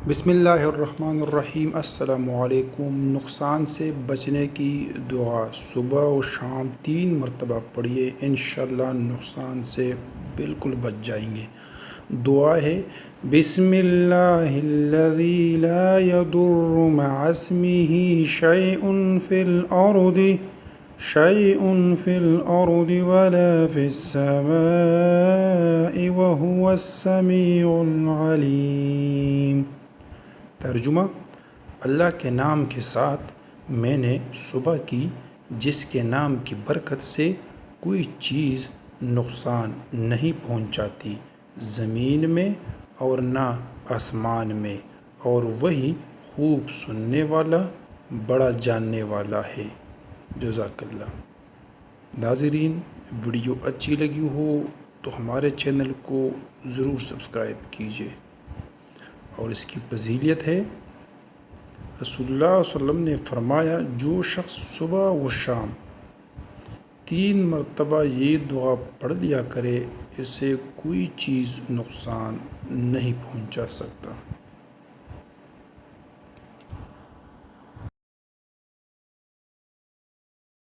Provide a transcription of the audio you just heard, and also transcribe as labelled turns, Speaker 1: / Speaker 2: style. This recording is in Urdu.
Speaker 1: بسم اللہ الرحمن الرحیم۔ السلام علیکم۔ نقصان سے بچنے کی دعا صبح و شام 3 مرتبہ پڑھیے، انشاءاللہ نقصان سے بالکل بچ جائیں گے۔ دعا ہے بسم اللہ الذی لا یضر مع اسمہ شیء فی الارض ولا فی السماء وہو السمیع العلیم۔ ترجمہ: اللہ کے نام کے ساتھ میں نے صبح کی، جس کے نام کی برکت سے کوئی چیز نقصان نہیں پہنچاتی زمین میں اور نہ آسمان میں، اور وہی خوب سننے والا، بڑا جاننے والا ہے۔ جزاک اللہ۔ ناظرین، ویڈیو اچھی لگی ہو تو ہمارے چینل کو ضرور سبسکرائب کیجیے۔ اور اس کی فضیلت ہے، رسول اللہ صلی اللہ علیہ وسلم نے فرمایا، جو شخص صبح و شام 3 مرتبہ یہ دعا پڑھ لیا کرے، اسے کوئی چیز نقصان نہیں پہنچا سکتا۔